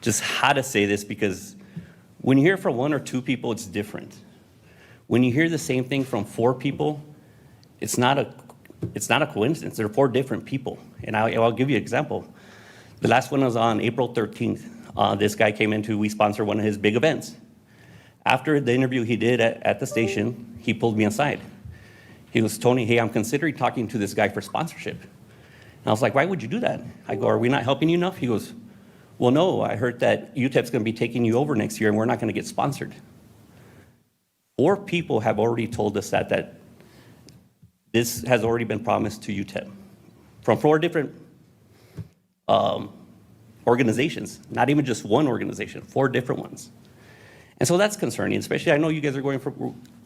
just how to say this, because when you hear from one or two people, it's different. When you hear the same thing from 4 people, it's not a coincidence. They're 4 different people. And I'll give you an example. The last one was on April 13th. This guy came into, we sponsor one of his big events. After the interview he did at the station, he pulled me aside. He goes, Tony, hey, I'm considering talking to this guy for sponsorship. And I was like, why would you do that? I go, are we not helping you enough? He goes, well, no, I heard that UTEP's going to be taking you over next year and we're not going to get sponsored. 4 people have already told us that this has already been promised to UTEP from 4 different organizations, not even just one organization, 4 different ones. And so that's concerning, especially I know you guys are going for,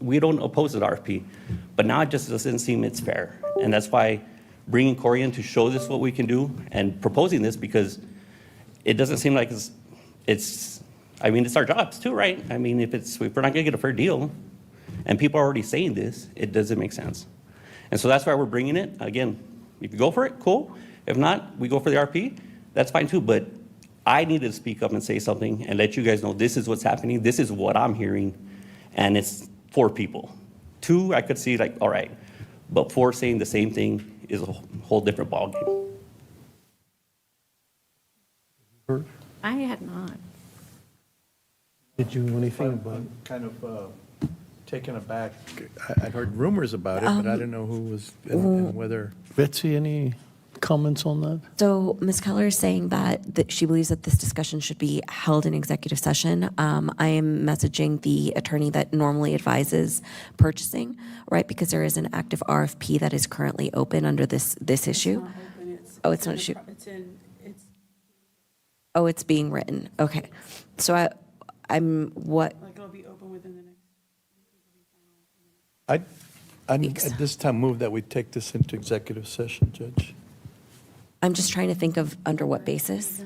we don't oppose the RFP, but now it just doesn't seem it's fair. And that's why bringing Corey in to show this what we can do and proposing this, because it doesn't seem like it's I mean, it's our jobs too, right? I mean, if we're not gonna get a fair deal and people are already saying this, it doesn't make sense. And so that's why we're bringing it. Again, if you go for it, cool. If not, we go for the RP, that's fine too. But I needed to speak up and say something and let you guys know this is what's happening. This is what I'm hearing. And it's 4 people. 2, I could see like, all right. But 4 saying the same thing is a whole different ballgame. I had not. Did you know anything about? I'm kind of taken aback. I'd heard rumors about it, but I didn't know who was and whether. Betsy, any comments on that? So Ms. Keller is saying that she believes that this discussion should be held in executive session. I am messaging the attorney that normally advises purchasing, right? Because there is an active RFP that is currently open under this issue. It's not issue. Oh, it's being written. Okay. So I'm what? Like it'll be open within the next. I'd at this time move that we take this into executive session, Judge. I'm just trying to think of under what basis.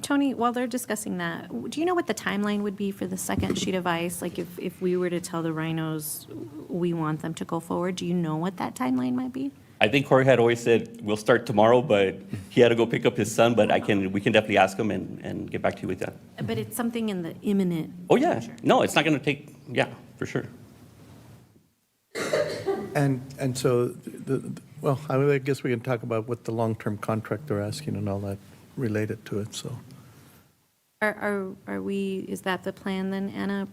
Tony, while they're discussing that, do you know what the timeline would be for the second sheet of ice? Like if we were to tell the rhinos we want them to go forward, do you know what that timeline might be? I think Corey had always said, we'll start tomorrow, but he had to go pick up his son, but we can definitely ask him and get back to you with that. But it's something in the imminent. Oh, yeah. No, it's not going to take, yeah, for sure. And so, well, I guess we can talk about what the long-term contract they're asking and all that related to it, so. Is that the plan then, Anna,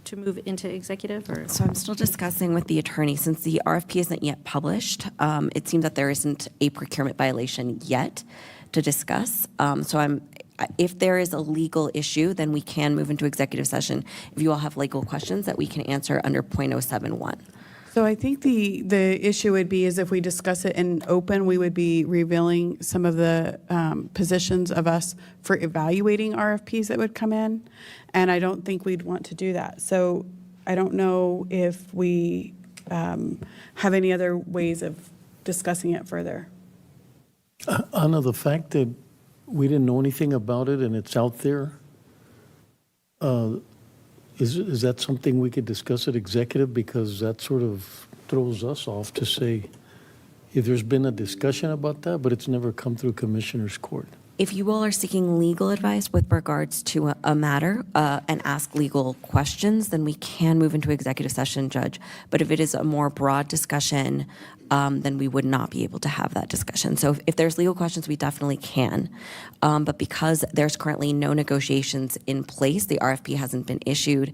to move into executive or? So I'm still discussing with the attorney since the RFP isn't yet published. It seems that there isn't a procurement violation yet to discuss. So if there is a legal issue, then we can move into executive session. If you all have legal questions that we can answer under .071. So I think the issue would be is if we discuss it in open, we would be revealing some of the positions of us for evaluating RFPs that would come in. And I don't think we'd want to do that. So I don't know if we have any other ways of discussing it further. Anna, the fact that we didn't know anything about it and it's out there, is that something we could discuss at executive? Because that sort of throws us off to say if there's been a discussion about that, but it's never come through Commissioner's Court. If you all are seeking legal advice with regards to a matter and ask legal questions, then we can move into executive session, Judge. But if it is a more broad discussion, then we would not be able to have that discussion. So if there's legal questions, we definitely can. But because there's currently no negotiations in place, the RFP hasn't been issued,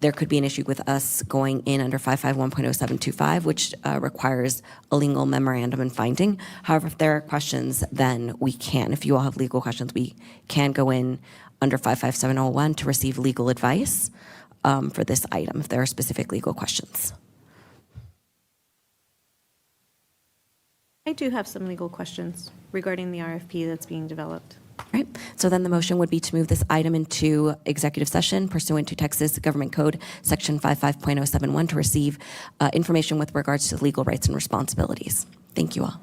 there could be an issue with us going in under 551.0725, which requires a legal memorandum and finding. However, if there are questions, then we can. If you all have legal questions, we can go in under 55701 to receive legal advice for this item if there are specific legal questions. I do have some legal questions regarding the RFP that's being developed. Right. So then the motion would be to move this item into executive session pursuant to Texas Government Code Section 55.071 to receive information with regards to legal rights and responsibilities. Thank you all.